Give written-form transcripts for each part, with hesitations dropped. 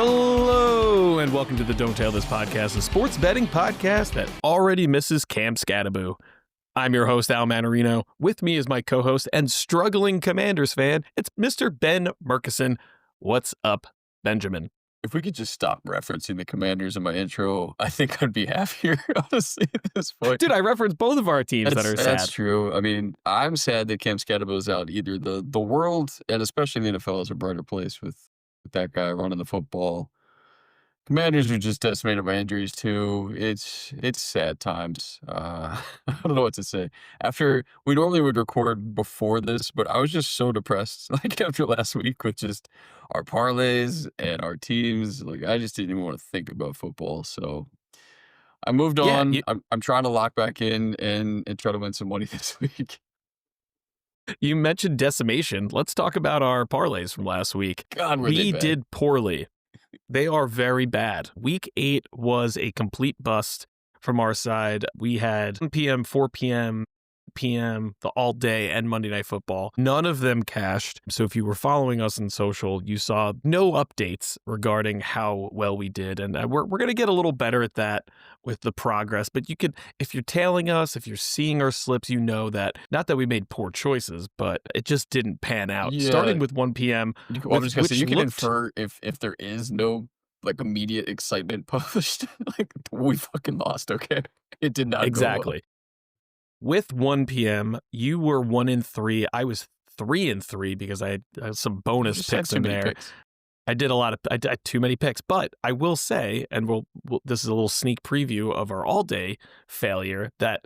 Hello, and welcome to the Don't Tell This Podcast, a sports betting podcast that already misses Cam Scattaboo. I'm your host, Al Manarino. With me is my co-host and struggling Commanders fan. It's Mr. Ben Murkison. What's up, Benjamin? If we could just stop referencing the Commanders in my intro, I think I'd be happier, honestly, at this point. Dude, I referenced both of our teams that are sad. That's true. I mean, I'm sad that Cam Scattaboo's out. Either the world, and especially the NFL, is a brighter place with that guy running the football. Commanders are just decimated by injuries, too. It's sad times. I don't know what to say. We normally would record before this, but I was just so depressed, like, after last week with just our parlays and our teams. Like, I just didn't even want to think about football. So I moved on. I'm trying to lock back in and try to win some money this week. You mentioned decimation. Let's talk about our parlays from last week. God, we did poorly. They are very bad. Week 8 was a complete bust from our side. We had 1 p.m., 4 p.m., the all day and Monday Night Football. None of them cashed. So if you were following us on social, you saw no updates regarding how well we did. And we're going to get a little better at that with the progress. But you could, if you're tailing us, if you're seeing our slips, you know that, not that we made poor choices, but it just didn't pan out. Yeah. Starting with 1 p.m. You can infer if there is no like immediate excitement published, like we fucking lost, okay? It did not exactly. Go well. With 1 p.m., you were 1-3. I was 3-3 because I had some bonus picks in there. I had too many picks, but I will say, and this is a little sneak preview of our all-day failure, that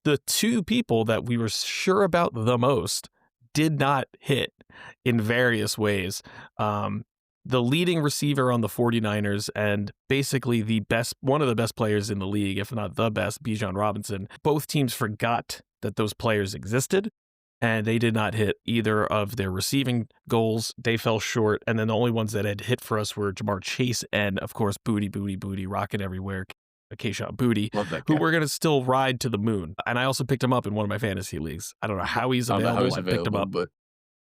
the two people that we were sure about the most did not hit in various ways. The leading receiver on the 49ers and basically one of the best players in the league, if not the best, Bijan Robinson. Both teams forgot that those players existed, and they did not hit either of their receiving goals. They fell short, and then the only ones that had hit for us were Jamar Chase and, of course, Booty, rocket everywhere. Kayshon Boutte, who we're going to still ride to the moon. And I also picked him up in one of my fantasy leagues. I don't know how he's available. I picked him up, but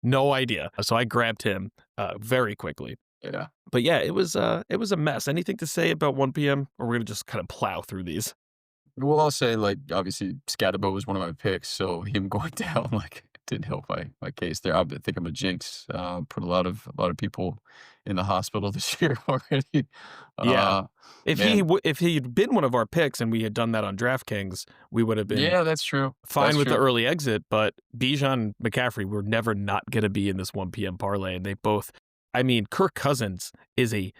no idea. So I grabbed him very quickly. Yeah. But yeah, it was a mess. Anything to say about 1 p.m. or we're going to just kind of plow through these? Well, I'll say, like, obviously Scattaboo was one of my picks, so him going down like didn't help my case there. I think I'm a jinx. Put a lot of people in the hospital this year already. Yeah. If he'd been one of our picks and we had done that on DraftKings, we would have been that's true. Fine with the early exit, but Bijan and McCaffrey were never not going to be in this 1 p.m. parlay, and they both. I mean, Kirk Cousins is a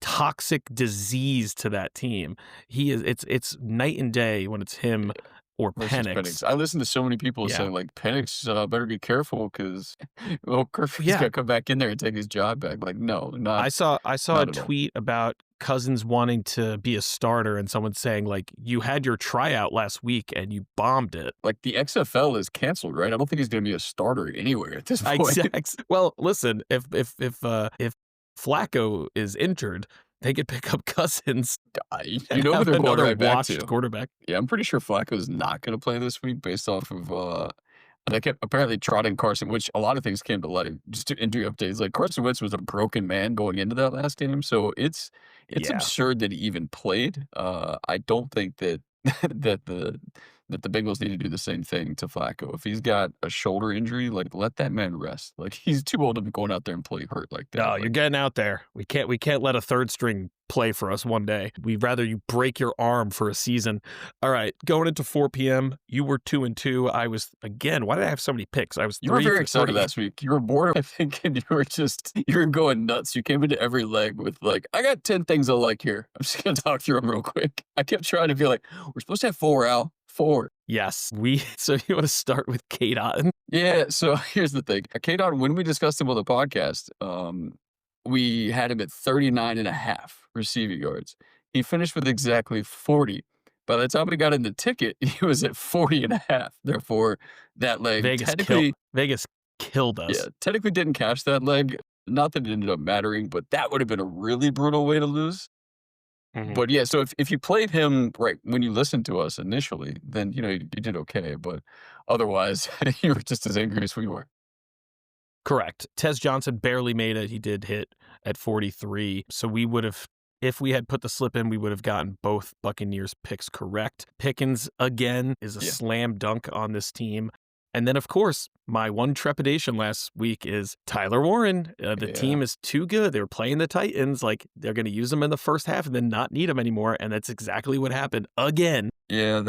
toxic disease to that team. It's night and day when it's him or Penix. I listen to so many people saying, like, Penix better be careful because Kirk's got to come back in there and take his job back. Like, no, not. I saw a tweet about Cousins wanting to be a starter and someone saying, like, you had your tryout last week and you bombed it. Like, the XFL is canceled, right? I don't think he's going to be a starter anywhere at this point. Well, listen, if Flacco is injured, they could pick up Cousins. You know who they're going right back to. Quarterback. Yeah, I'm pretty sure Flacco's not going to play this week based off of they kept apparently trotting Carson, which a lot of things came to light. Just injury updates, like Carson Wentz was a broken man going into that last game, so it's absurd that he even played. I don't think that that the Bengals need to do the same thing to Flacco. If he's got a shoulder injury, like, let that man rest. Like, he's too old to be going out there and play hurt like that. No, like, you're getting out there. We can't let a third string play for us one day. We'd rather you break your arm for a season. All right, going into 4 p.m., you were 2-2. I was, again, why did I have so many picks? I was 3 You were very excited last week. You were bored, I think, and you were going nuts. You came into every leg with, like, I got 10 things I like here. I'm just going to talk through them real quick. I kept trying to be like, we're supposed to have 4, Al. 4. Yes. So you want to start with K-Dot? Yeah, so here's the thing. K-Dot, when we discussed him on the podcast, we had him at 39.5 receiving yards. He finished with exactly 40. By the time we got in the ticket, he was at 40.5. Therefore, that leg Vegas killed us. Yeah, technically didn't cash that leg. Not that it ended up mattering, but that would have been a really brutal way to lose. Mm-hmm. But yeah, so if you played him right when you listened to us initially, then you did okay. But otherwise, you were just as angry as we were. Correct. Tez Johnson barely made it. He did hit at 43. So we would have, if we had put the slip in, we would have gotten both Buccaneers picks correct. Pickens, again, is a slam dunk on this team. And then, of course, my one trepidation last week is Tyler Warren. The team is too good. They were playing the Titans. Like, they're going to use them in the first half and then not need them anymore. And that's exactly what happened again. Yeah,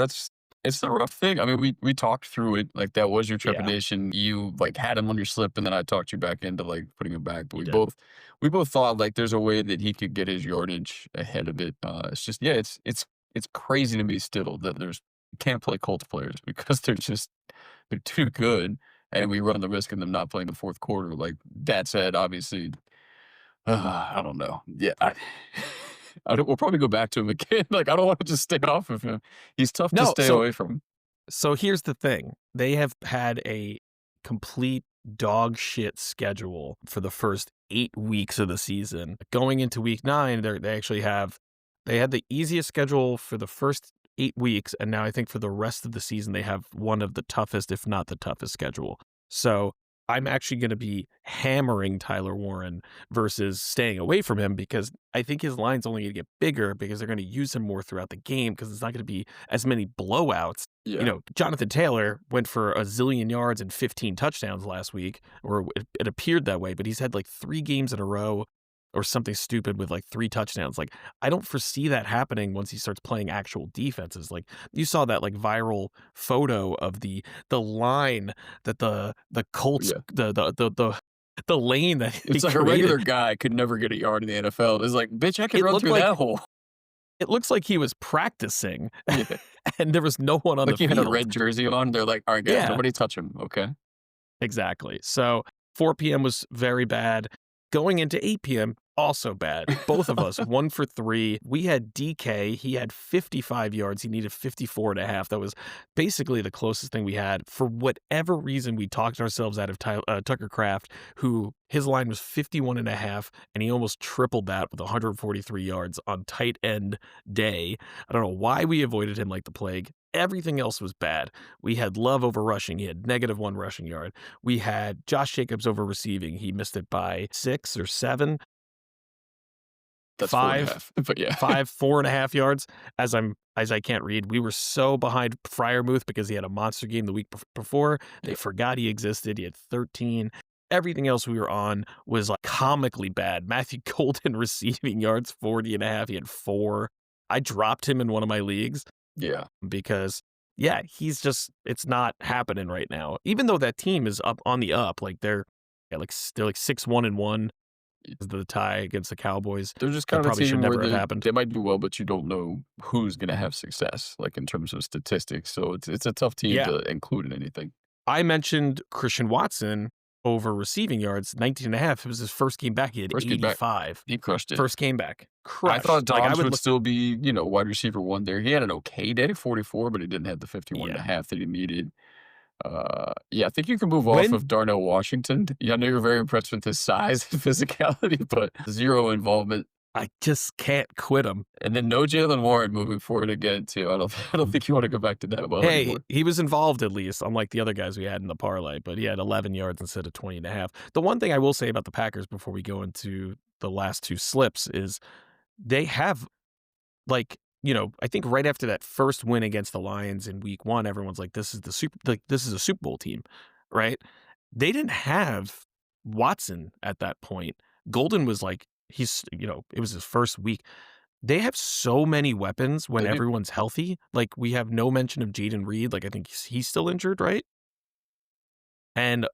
it's the rough thing. I mean, we talked through it. Like, that was your trepidation. You, like, had him on your slip, and then I talked you back into, like, putting him back. But we both thought, like, there's a way that he could get his yardage ahead of it. It's just, yeah, it's crazy to me still that can't play Colts players because they're too good, and we run the risk of them not playing the fourth quarter. Like, that said, obviously, I don't know. Yeah, we'll probably go back to him again. Like, I don't want to just stay off of him. He's tough to stay away from. So here's the thing. They have had a complete dog shit schedule for the first 8 weeks of the season. Going into week 9, they had the easiest schedule for the first 8 weeks, and now I think for the rest of the season they have one of the toughest, if not the toughest schedule. So I'm actually going to be hammering Tyler Warren versus staying away from him because I think his line's only going to get bigger because they're going to use him more throughout the game because it's not going to be as many blowouts. Yeah. You know, Jonathan Taylor went for a zillion yards and 15 touchdowns last week, or it appeared that way, but he's had like 3 games in a row or something stupid with like 3 touchdowns. Like, I don't foresee that happening once he starts playing actual defenses. Like, you saw that like viral photo of the line that the Colts, the lane that it's like created. A regular guy could never get a yard in the NFL. It's like, bitch, I can run through that hole. It looks like he was practicing, and there was no one on the field. Like, he had a red jersey on. They're like, all right, guys, nobody touch him, okay? Exactly. So 4 p.m. was very bad. Going into 8 p.m., also bad. Both of us, 1 for 3. We had DK. He had 55 yards. He needed 54.5. That was basically the closest thing we had. For whatever reason, we talked ourselves out of Tucker Kraft, who his line was 51.5, and he almost tripled that with 143 yards on tight end day. I don't know why we avoided him like the plague. Everything else was bad. We had Love over rushing. He had -1 rushing yard. We had Josh Jacobs over receiving. He missed it by 6 or 7. That's 5, 4.5. But yeah. 4.5 yards. As I can't read. We were so behind Freiermuth because he had a monster game the week before. They forgot he existed. He had 13. Everything else we were on was like comically bad. Matthew Golden receiving yards, 40.5. He had 4. I dropped him in one of my leagues. Yeah. Because, it's not happening right now. Even though that team is up on the up, like they're like 6-1-1. The tie against the Cowboys. They're just kind of a team where they might do well, but you don't know who's going to have success, like in terms of statistics. So it's a tough team to include in anything. I mentioned Christian Watson over receiving yards, 19.5. It was his first game back. He had 85. He crushed it. First game back. Crushed. I thought Dobbs would still be, wide receiver 1 there. He had an okay day, 44, but he didn't have the 51.5 that he needed. I think you can move off of Darnell Washington. Yeah, I know you're very impressed with his size and physicality, but 0 involvement. I just can't quit him. And then no Jaylen Warren moving forward again, too. I don't think you want to go back to that well anymore. He was involved at least, unlike the other guys we had in the parlay, but he had 11 yards instead of 20.5. The one thing I will say about the Packers before we go into the last 2 slips is they have, like, I think right after that first win against the Lions in week 1, everyone's like, this is a Super Bowl team, right? They didn't have Watson at that point. Golden was like, it was his first week. They have so many weapons when everyone's healthy. Like, we have no mention of Jaden Reed. Like, I think he's still injured, right? And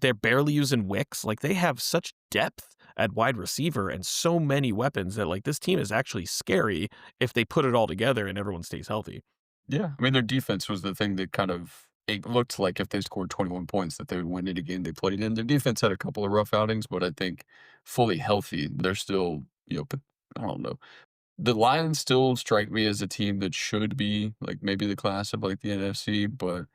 they're barely using Wicks. Like, they have such depth at wide receiver and so many weapons that, like, this team is actually scary if they put it all together and everyone stays healthy. Yeah. I mean, their defense was the thing that kind of, it looked like if they scored 21 points that they would win any game they played in. Their defense had a couple of rough outings, but I think fully healthy, they're still, I don't know. The Lions still strike me as a team that should be like maybe the class of like the NFC, but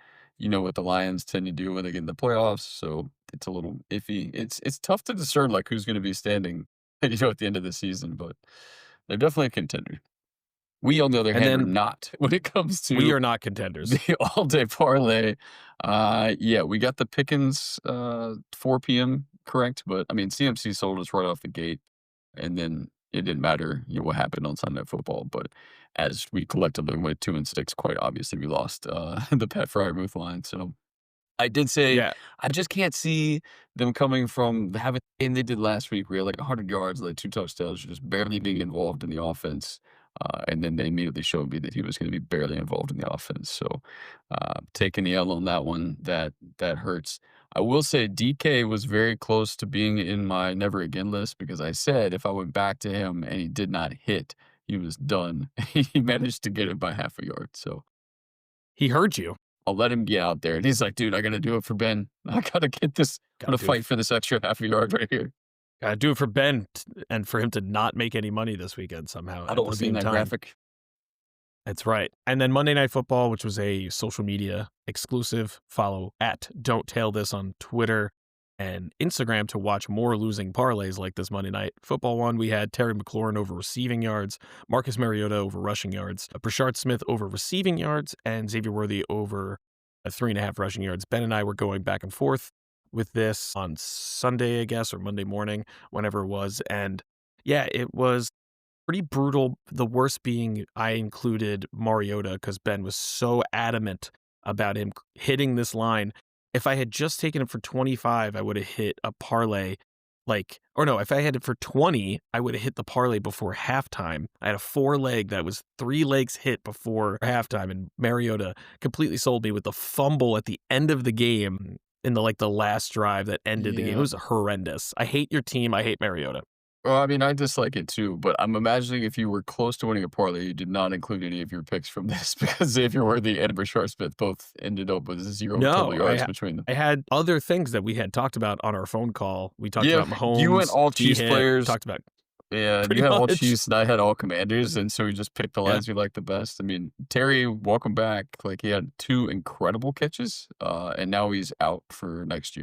you know what the Lions tend to do when they get in the playoffs, so it's a little iffy. It's tough to discern like who's going to be standing, at the end of the season, but they're definitely a contender. We, on the other hand, are not when it comes to. We are not contenders. The all-day parlay. We got the Pickens 4 p.m. correct, but I mean CMC sold us right off the gate. and then it didn't matter, what happened on Sunday Night Football. But as we collectively went 2-6, quite obviously we lost the Pat Fryermuth line. So I did say Yeah. I just can't see them coming from having the game they did last week, where like 100 yards, like 2 touchdowns, just barely being involved in the offense. And then they immediately showed me that he was going to be barely involved in the offense. So taking the L on that one, that hurts. I will say DK was very close to being in my never again list, because I said if I went back to him and he did not hit, he was done. He managed to get it by half a yard. So He heard you. I'll let him get out there. And he's like, dude, I got to do it for Ben. I got to get this. I'm Gotta going to do it. fight for this extra half a yard right here. Gotta do it for Ben and for him to not make any money this weekend somehow. I don't want to be in that graphic. That's right. And then Monday Night Football, which was a social media exclusive. Follow at Don't Tail This on Twitter and Instagram to watch more losing parlays like this Monday Night Football one. We had Terry McLaurin over receiving yards, Marcus Mariota over rushing yards, Brashard Smith over receiving yards, and Xavier Worthy over 3.5 rushing yards. Ben and I were going back and forth with this on Sunday, I guess, or Monday morning, whenever it was. And yeah, it was pretty brutal. The worst being I included Mariota because Ben was so adamant about him hitting this line. If I had just taken it for 25, I would have hit a parlay if I had it for 20, I would have hit the parlay before halftime. I had a 4-leg that was 3 legs hit before halftime, and Mariota completely sold me with the fumble at the end of the game in the last drive that ended the game. It was horrendous. I hate your team. I hate Mariota. Well, I mean, I dislike it too, but I'm imagining if you were close to winning a parlay, you did not include any of your picks from this, because Xavier Worthy and Brashard Smith both ended up with 0 total yards between them. I had other things that we had talked about on our phone call. We talked about Mahomes. You went all Chiefs players. Talked about Yeah, you had all Chiefs and I had all Commanders, and so we just picked the lines we liked the best. I mean, Terry, welcome back. Like, he had 2 incredible catches, and now he's out for next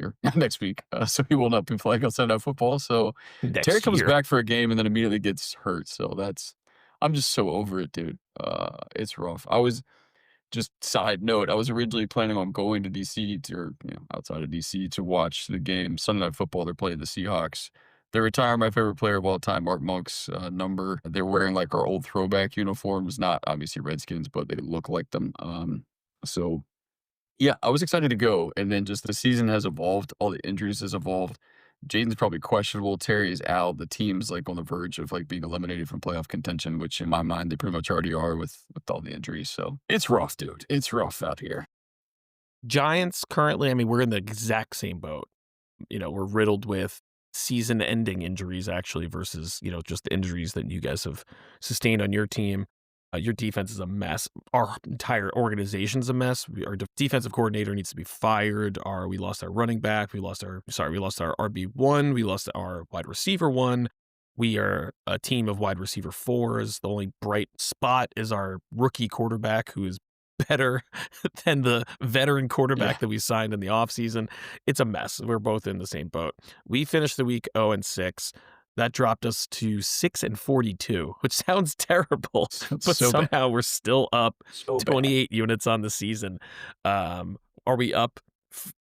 week. So he will not be playing on Sunday Night Football. So Terry comes back for a game and then immediately gets hurt. So I'm just so over it, dude. It's rough. Just side note, I was originally planning on going to DC outside of DC to watch the game. Sunday Night Football, they're playing the Seahawks. They retire my favorite player of all time, Mark Monk's number. They're wearing like our old throwback uniforms, not obviously Redskins, but they look like them. So yeah, I was excited to go. And then just the season has evolved. All the injuries has evolved. Jaden's probably questionable. Terry is out. The team's like on the verge of like being eliminated from playoff contention, which in my mind, they pretty much already are with all the injuries. So it's rough, dude. It's rough out here. Giants currently, I mean, we're in the exact same boat. We're riddled with season-ending injuries, actually, versus, just the injuries that you guys have sustained on your team. Your defense is a mess. Our entire organization's a mess. Our defensive coordinator needs to be fired. We lost our running back. We lost our RB1. We lost our wide receiver 1. We are a team of wide receiver 4s. The only bright spot is our rookie quarterback, who is better than the veteran quarterback that we signed in the offseason. It's a mess. We're both in the same boat. We finished the week 0-6. That dropped us to 6-42, which sounds terrible, but so somehow we're still up 28 units on the season. Are we up,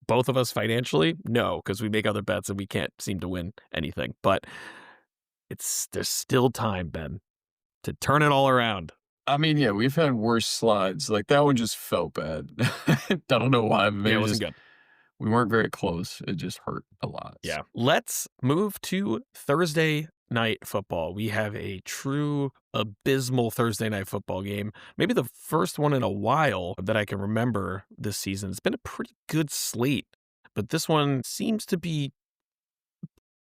both of us, financially? No, because we make other bets and we can't seem to win anything. But there's still time, Ben, to turn it all around. I mean, yeah, we've had worse slides. Like, that one just felt bad. I don't know why. Maybe it wasn't good. We weren't very close. It just hurt a lot. Yeah. Let's move to Thursday Night Football. We have a true abysmal Thursday Night Football game. Maybe the first one in a while that I can remember this season. It's been a pretty good slate, but this one seems to be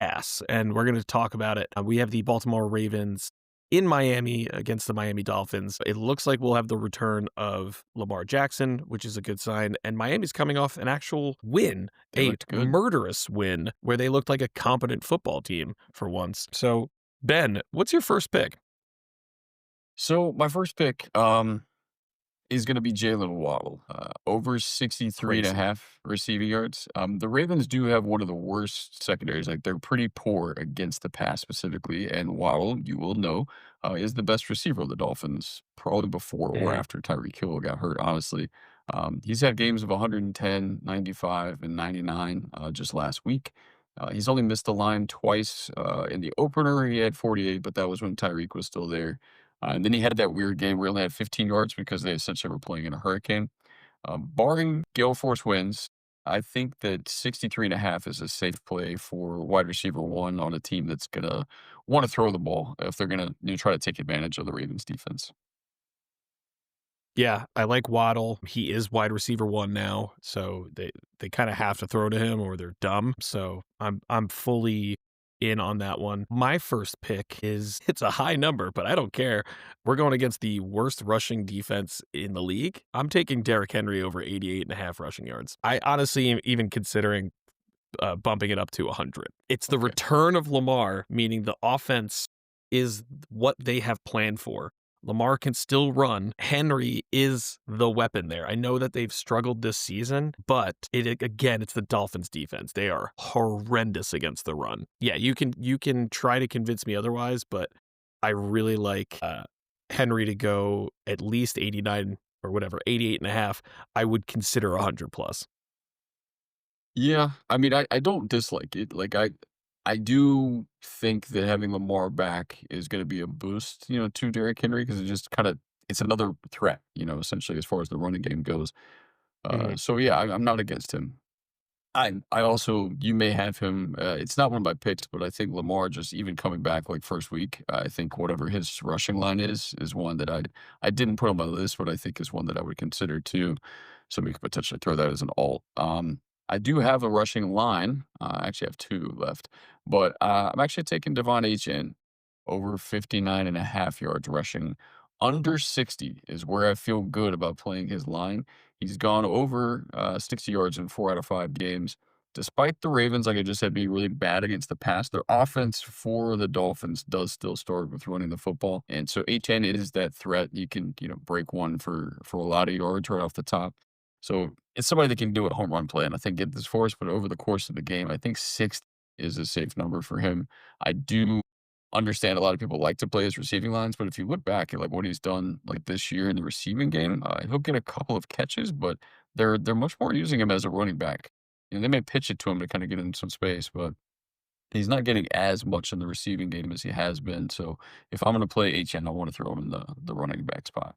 ass, and we're going to talk about it. We have the Baltimore Ravens in Miami against the Miami Dolphins. It looks like we'll have the return of Lamar Jackson, which is a good sign. And Miami's coming off an actual win, a murderous win, where they looked like a competent football team for once. So, Ben, what's your first pick? So, my first pick is going to be Jalen Waddle, over 63.5 receiving yards. The Ravens do have one of the worst secondaries. Like, they're pretty poor against the pass specifically. And Waddle, you will know, is the best receiver of the Dolphins, probably before or after Tyreek Hill got hurt, honestly. He's had games of 110, 95, and 99 just last week. He's only missed the line twice. In the opener, he had 48, but that was when Tyreek was still there. And then he had that weird game where he only had 15 yards because they essentially were playing in a hurricane. Barring gale force winds, I think that 63.5 is a safe play for wide receiver one on a team that's going to want to throw the ball if they're going to try to take advantage of the Ravens defense. Yeah, I like Waddle. He is wide receiver one now, so they kind of have to throw to him or they're dumb. So I'm fully in on that one. My first pick is it's a high number, but I don't care. We're going against the worst rushing defense in the league. I'm taking Derrick Henry over 88.5 rushing yards. I honestly am even considering bumping it up to 100. It's the Okay. return of Lamar, meaning the offense is what they have planned for. Lamar can still run. Henry is the weapon there. I know that they've struggled this season, but again, it's the Dolphins defense. They are horrendous against the run. Yeah, you can try to convince me otherwise, but I really like Henry to go at least 89 or whatever, 88.5. I would consider 100 plus. Yeah, I mean, I don't dislike it. Like I do think that having Lamar back is going to be a boost, to Derrick Henry because it just kind of it's another threat, essentially as far as the running game goes. So yeah, I'm not against him. I also you may have him. It's not one of my picks, but I think Lamar just even coming back like first week. I think whatever his rushing line is one that I didn't put on my list, but I think is one that I would consider too. So we could potentially throw that as an alt. I do have a rushing line. I actually have two left, but I'm actually taking Devon Achane over 59.5 yards rushing. Under 60 is where I feel good about playing his line. He's gone over 60 yards in 4 out of 5 games. Despite the Ravens, like I just said, being really bad against the pass, their offense for the Dolphins does still start with running the football. And so A10 is that threat. You can, break one for a lot of yards right off the top. So it's somebody that can do a home run play. And I think get this for us, but over the course of the game, I think 60 is a safe number for him. I do understand a lot of people like to play his receiving lines, but if you look back at like what he's done like this year in the receiving game, he'll get a couple of catches, but they're much more using him as a running back. They may pitch it to him to kind of get in some space, but he's not getting as much in the receiving game as he has been. So if I'm going to play HN, I want to throw him in the running back spot.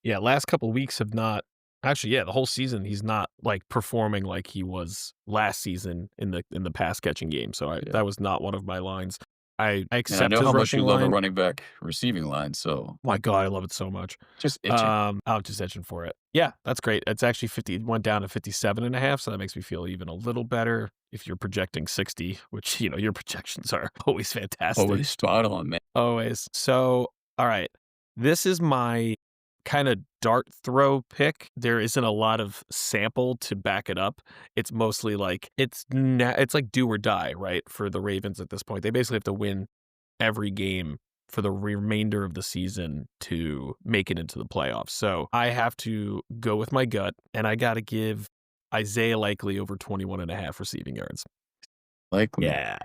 Yeah, last couple weeks have not actually, yeah, the whole season he's not like performing like he was last season in the pass catching game. So Yeah. that was not one of my lines. I And I accept know his how much you rushing love a line. running back receiving line, so My God, I love it so much. just itching. I'm just itching for it. Yeah, that's great. It's actually 50, it went down to 57.5, so that makes me feel even a little better if you're projecting 60, which, your projections are always fantastic. Always spot on, man. Always. So, all right. This is my kind of dart throw pick. There isn't a lot of sample to back it up. It's mostly like it's like do or die, right? For the Ravens at this point. They basically have to win every game for the remainder of the season to make it into the playoffs. So, I have to go with my gut and I got to give Isaiah Likely over 21.5 receiving yards. Likely. Yeah.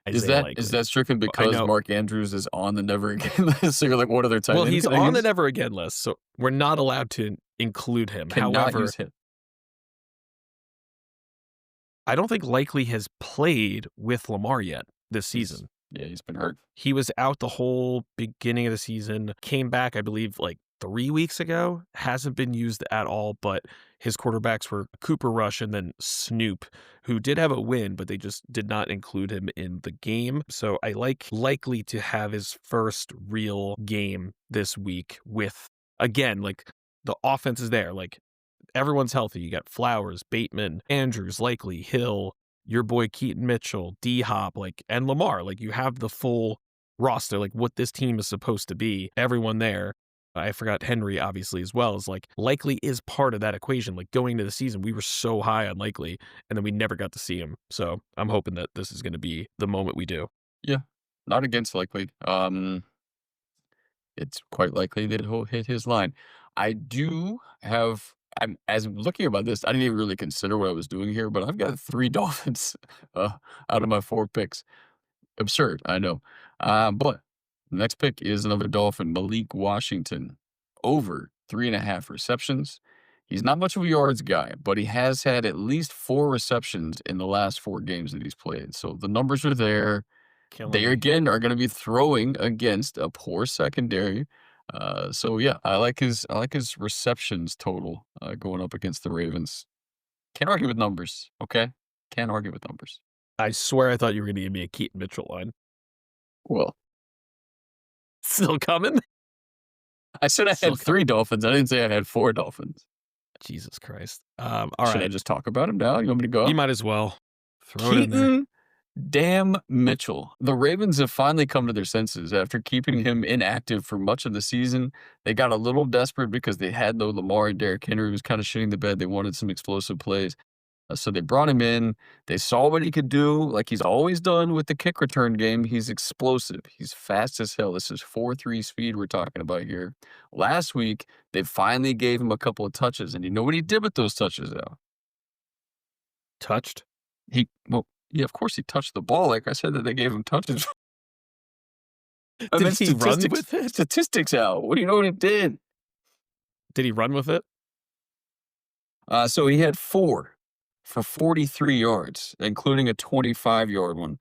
Is Isaiah that Likely. strictly I because know. Mark Andrews is on the never again list? So you're like, what other tight Well, end he's can I on the use? never again list, so we're not allowed to include him. Cannot However, use him. I don't think Likely has played with Lamar yet this He's season. yeah, he's been hurt. He was out the whole beginning of the season, came back, I believe, like 3 weeks ago, hasn't been used at all, but his quarterbacks were Cooper Rush and then Snoop, who did have a win, but they just did not include him in the game. So I like Likely to have his first real game this week with, again, like the offense is there. Like everyone's healthy. You got Flowers, Bateman, Andrews, Likely, Hill, your boy Keaton Mitchell, D Hop, like, and Lamar. Like you have the full roster, like what this team is supposed to be. Everyone there. I forgot Henry, obviously, as well, is like Likely is part of that equation. Like going into the season, we were so high on Likely, and then we never got to see him. So I'm hoping that this is going to be the moment we do. Yeah, not against likely. It's quite likely that he'll hit his line. I do have. I'm as I'm looking about this. I didn't even really consider what I was doing here, but I've got three Dolphins out of my four picks. Absurd, I know. But the next pick is another Dolphin, Malik Washington, over 3.5 receptions. He's not much of a yards guy, but he has had at least 4 receptions in the last 4 games that he's played. So the numbers are there. Killing They me. again are going to be throwing against a poor secondary. So yeah, I like his receptions total going up against the Ravens. Can't argue with numbers. Okay, can't argue with numbers. I swear I thought you were going to give me a Keaton Mitchell line. Well, Still coming? I said I had 3 Dolphins. I didn't say I had 4 Dolphins. Jesus Christ. All Should I right. just talk about him now? You want me to go? You might as well. Throw it in there. Keaton damn Mitchell. The Ravens have finally come to their senses after keeping him inactive for much of the season. They got a little desperate because they had no Lamar and Derrick Henry was kind of shitting the bed. They wanted some explosive plays. So they brought him in. They saw what he could do, like he's always done with the kick return game. He's explosive. He's fast as hell. This is 4.3 speed we're talking about here. Last week, they finally gave him a couple of touches. And you know what he did with those touches, though? Touched? Yeah, of course he touched the ball. Like I said, that they gave him touches. Did he run with it? Statistics out. What do you know what he did? Did he run with it? So he had 4 for 43 yards, including a 25-yard one.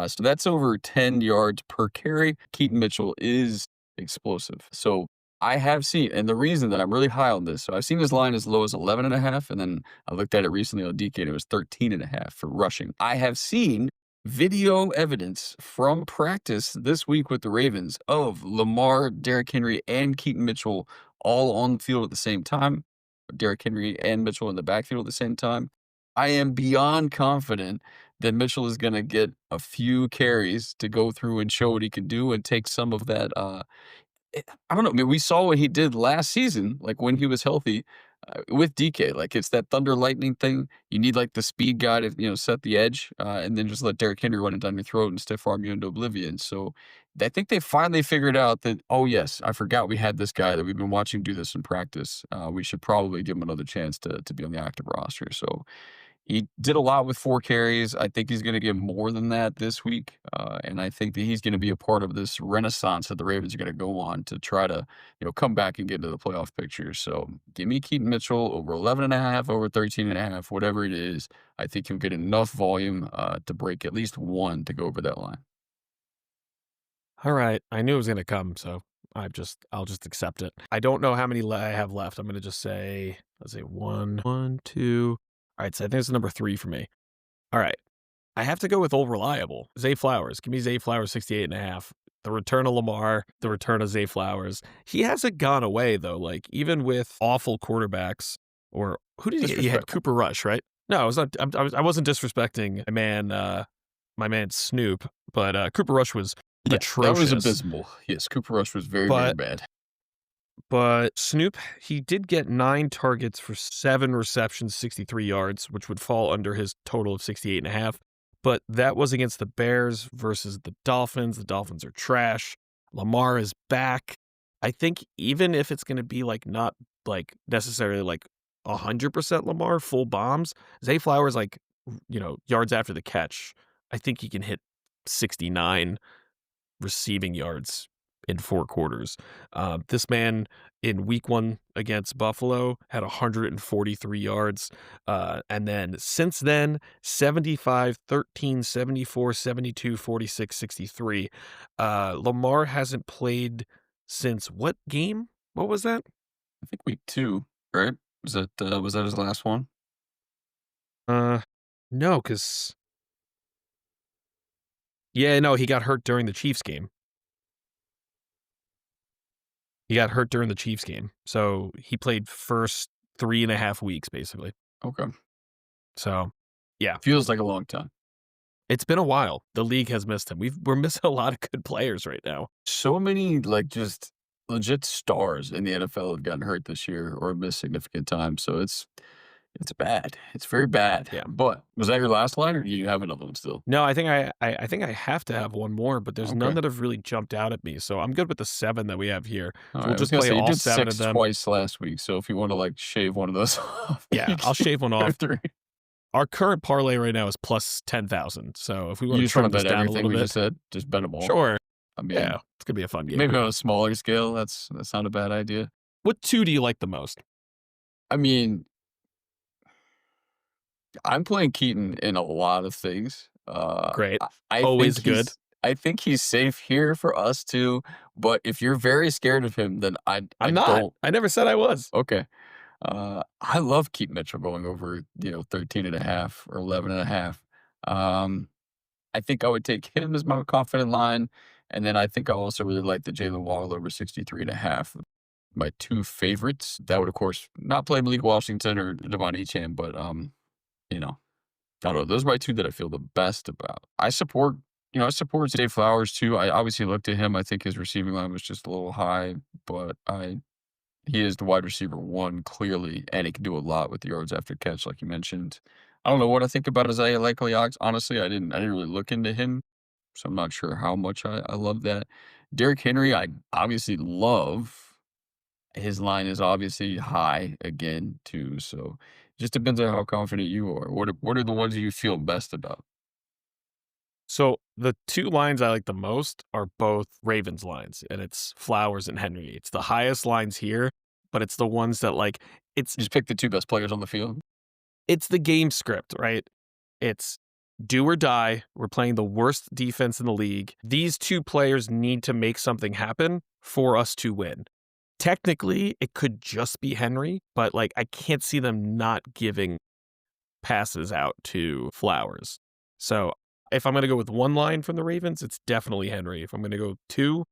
So that's over 10 yards per carry. Keaton Mitchell is explosive. So I have seen, and the reason that I'm really high on this, so I've seen his line as low as 11.5, and then I looked at it recently on DK, and it was 13.5 for rushing. I have seen video evidence from practice this week with the Ravens of Lamar, Derrick Henry, and Keaton Mitchell all on the field at the same time. Derrick Henry and Mitchell in the backfield at the same time. I am beyond confident that Mitchell is going to get a few carries to go through and show what he can do and take some of that. I don't know. I mean, we saw what he did last season, like when he was healthy with DK. Like it's that thunder lightning thing. You need like the speed guy to set the edge, and then just let Derrick Henry run it down your throat and stiff arm you into oblivion. So I think they finally figured out that, oh yes, I forgot we had this guy that we've been watching do this in practice. We should probably give him another chance to be on the active roster. So he did a lot with 4 carries. I think he's going to get more than that this week. And I think that he's going to be a part of this renaissance that the Ravens are going to go on to try to, come back and get into the playoff picture. So give me Keaton Mitchell over 11.5, over 13.5, whatever it is. I think he'll get enough volume to break at least 1 to go over that line. All right. I knew it was going to come, so I'll just accept it. I don't know how many I have left. I'm going to just say, let's say 1, 2. All right, so I think it's number 3 for me. All right. I have to go with old reliable. Zay Flowers. Give me Zay Flowers 68.5. The return of Lamar, the return of Zay Flowers. He hasn't gone away, though. Like, even with awful quarterbacks, or who did he had Cooper Rush, right? No, I was not. I wasn't disrespecting my man Snoop, but Cooper Rush was atrocious. That was abysmal. Yes, Cooper Rush was very bad. But Snoop, he did get 9 targets for 7 receptions, 63 yards, which would fall under his total of 68.5. But that was against the Bears versus the Dolphins. The Dolphins are trash. Lamar is back. I think even if it's going to be like not like necessarily like 100% Lamar, full bombs, Zay Flowers, like, yards after the catch, I think he can hit 69 receiving yards in 4 quarters. This man in week 1 against Buffalo had 143 yards. And then since then, 75, 13, 74, 72, 46, 63. Lamar hasn't played since what game? What was that? I think week 2, right? Was that his last one? No, because he got hurt during the Chiefs game. He got hurt during the Chiefs game. So he played first 3.5 weeks, basically. Okay. So, yeah. Feels like a long time. It's been a while. The league has missed him. We're missing a lot of good players right now. So many, like, just legit stars in the NFL have gotten hurt this year or missed significant time. So it's bad. It's very bad. Yeah. But was that your last line, or do you have another one still? No, I think I have to have one more, but there's none that have really jumped out at me. So I'm good with the 7 that we have here. So we'll just play all 7 of them. Twice last week. So if you want to like shave one of those off, yeah, I'll shave one off. 3. Our current parlay right now is plus 10,000. So if we want to trim this down a little bit, just bet them all. Sure. I mean, yeah, it's gonna be a fun game. Maybe on a smaller scale. That's not a bad idea. What 2 do you like the most? I mean, I'm playing Keaton in a lot of things. Great. I Always think good. he's safe here for us too. But if you're very scared of him, then I I'm not. don't. I never said I was. Okay. I love Keaton Mitchell going over 13 and a half or 11 and a half. I think I would take him as my confident line, and then I think I also really like the Jalen Waddle over 63 and a half. My two favorites. That would, of course, not play Malik Washington or Devon Achane, but you know, I don't know. Those are my two that I feel the best about. I support Zay Flowers too. I obviously looked at him. I think his receiving line was just a little high, but he is the wide receiver one clearly, and he can do a lot with the yards after catch, like you mentioned. I don't know what I think about Isaiah Likely. Honestly, I didn't really look into him, so I'm not sure how much I love that. Derrick Henry, I obviously love. His line is obviously high again too, so it just depends on how confident you are. What are the ones you feel best about? So the two lines I like the most are both Ravens lines, and it's Flowers and Henry. It's the highest lines here, but it's the ones that Just pick the two best players on the field. it's the game script, right? It's do or die. We're playing the worst defense in the league. These two players need to make something happen for us to win. Technically, it could just be Henry, but I can't see them not giving passes out to Flowers. So if I'm going to go with one line from the Ravens, it's definitely Henry. If I'm going to go two,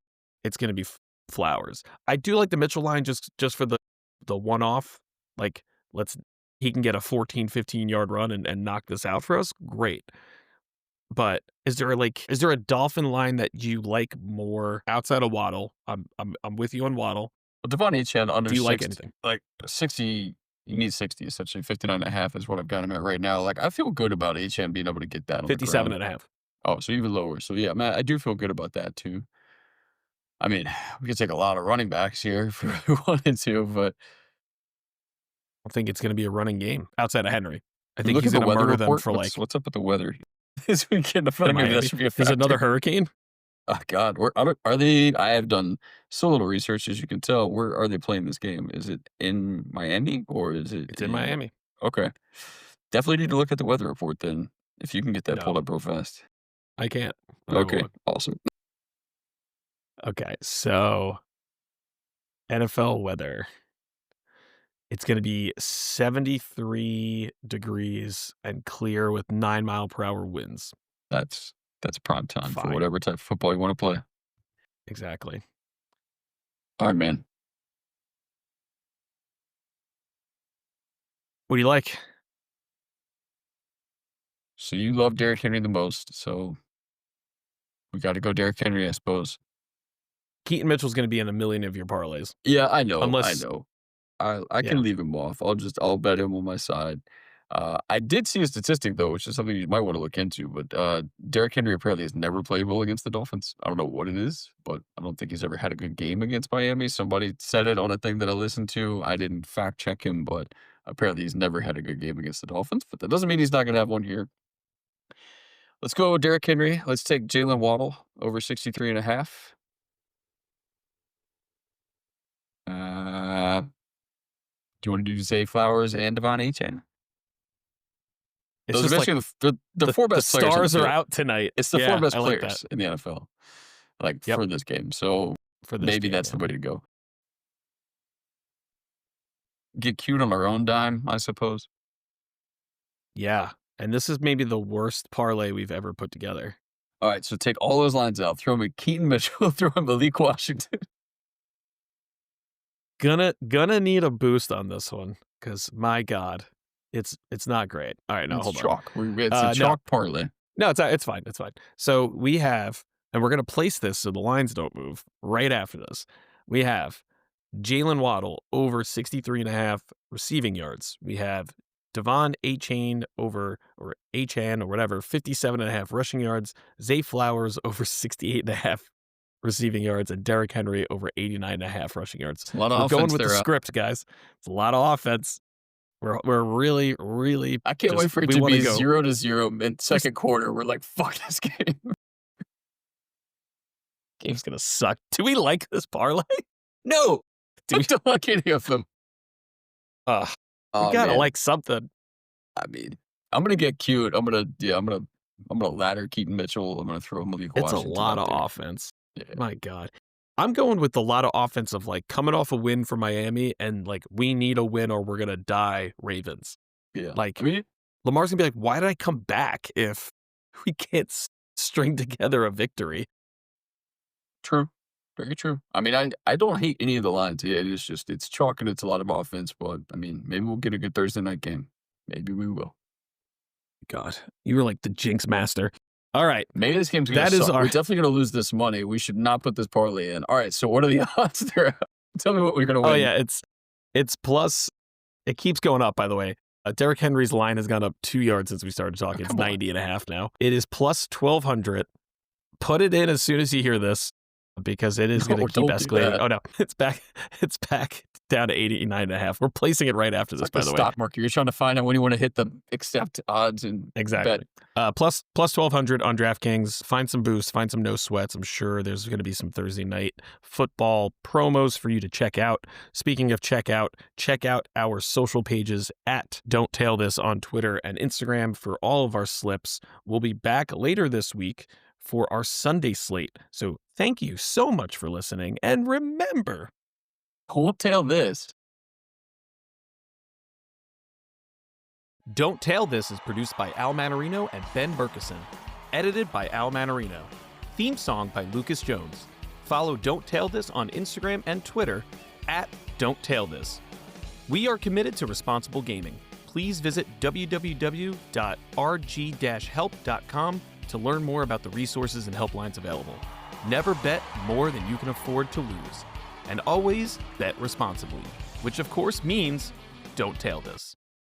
it's going to be Flowers. I do like the Mitchell line just for the one-off. He can get a 14, 15-yard run and knock this out for us. Great. But is there a Dolphin line that you like more outside of Waddle? I'm with you on Waddle. Well, Devon Achane under Do you 60, like anything? 60, you need 60 essentially. 59 and a half is what I've got him at right now. Like, I feel good about Achane being able to get that on the 57 ground. and a half. Oh, so even lower. So yeah, man, I do feel good about that too. I mean, we could take a lot of running backs here if we wanted to, but I think it's going to be a running game outside of Henry. I think look he's at the going to weather murder them report. for What's up with the weather this weekend? I feel in like maybe that Miami. should be a There's factor. another hurricane. Oh God, where are they? I have done so little research, as you can tell. Where are they playing this game? Is it in Miami or is it It's in Miami. Okay, definitely need to look at the weather report then. If you can get that No, pulled up real fast. I can't. I Okay, won't. awesome. Okay, so NFL weather. It's going to be 73 degrees and clear with 9-mile-per-hour winds. That's prime time for Fine. whatever type of football you want to play. Exactly. All right, man. What do you like? So you love Derrick Henry the most, so we got to go Derrick Henry, I suppose. Keaton Mitchell's going to be in a million of your parlays. Yeah, I know. Unless, I can leave him off. I'll bet him on my side. I did see a statistic though, which is something you might want to look into. But Derrick Henry apparently has never played well against the Dolphins. I don't know what it is, but I don't think he's ever had a good game against Miami. Somebody said it on a thing that I listened to. I didn't fact check him, but apparently he's never had a good game against the Dolphins. But that doesn't mean he's not going to have one here. Let's go Derrick Henry. Let's take Jalen Waddle over 63 and a half. Do you want to do Zay Flowers and Devon Achane? it's Those are just basically the four best the players. stars are out tonight. It's the four best I like players that. in the NFL, Yep. for this game. So For this maybe game, that's the way to go. Get cute on our own dime, I suppose. Yeah. And this is maybe the worst parlay we've ever put together. All right, so take all those lines out. Throw in Keaton Mitchell. Throw in Malik Washington. Gonna need a boost on this one because my God, it's not great. All right, no, hold chalk. on. It's a chalk parlay. No, it's fine. It's fine. So we have, and we're gonna place this so the lines don't move right after this. We have Jalen Waddle over 63 and a half receiving yards. We have Devon Achane over, or Achane or whatever, 57 and a half rushing yards. Zay Flowers over 68 and a half receiving yards, and Derrick Henry over 89 and a half rushing yards. A lot of We're offense going with there, the script, guys. It's a lot of offense. We're really, really. I can't wait for it to be 0-0 in second quarter. We're like, fuck this game. Game's gonna suck. Do we like this parlay? No, do we don't like any of them? You Oh, gotta man. like something. I mean, I'm gonna get cute. I'm gonna ladder Keaton Mitchell. I'm gonna throw Malik It's a Washington lot out of there. offense. Yeah. My God. I'm going with the lot of offense of like coming off a win for Miami and like we need a win or we're gonna die Ravens. Yeah. Like I mean, Lamar's gonna be like, why did I come back if we can't string together a victory? true. Very true. I mean, I don't hate any of the lines. Yeah, it's chalk and it's a lot of offense, but I mean, maybe we'll get a good Thursday night game. Maybe we will. God, you were like the jinx master. All right. Maybe this game's gonna suck. We're definitely gonna lose this money. We should not put this parlay in. All right, so what are the odds there? Tell me what we're gonna win. Oh yeah, it's plus. It keeps going up, by the way. Derrick Henry's line has gone up 2 yards since we started talking. It's 90.5 now. It is plus 1,200. Put it in as soon as you hear this because it is going to keep escalating. Oh no, it's back. It's back down to 89.5. We're placing it right after this, by the way. Stock market. You're trying to find out when you want to hit the accept odds and exactly. Bet. Plus 1,200 on DraftKings. Find some boosts. Find some no sweats. I'm sure there's going to be some Thursday night football promos for you to check out. Speaking of check out our social pages at Don't Tail This on Twitter and Instagram for all of our slips. We'll be back later this week for our Sunday slate. So thank you so much for listening. And remember, don't tail this. Don't Tail This is produced by Al Manarino and Ben Berkeson. Edited by Al Manarino. Theme song by Lucas Jones. Follow Don't Tail This on Instagram and Twitter at Don't Tail This. We are committed to responsible gaming. Please visit www.rg-help.com to learn more about the resources and helplines available. Never bet more than you can afford to lose. And always bet responsibly, which of course means don't tail this.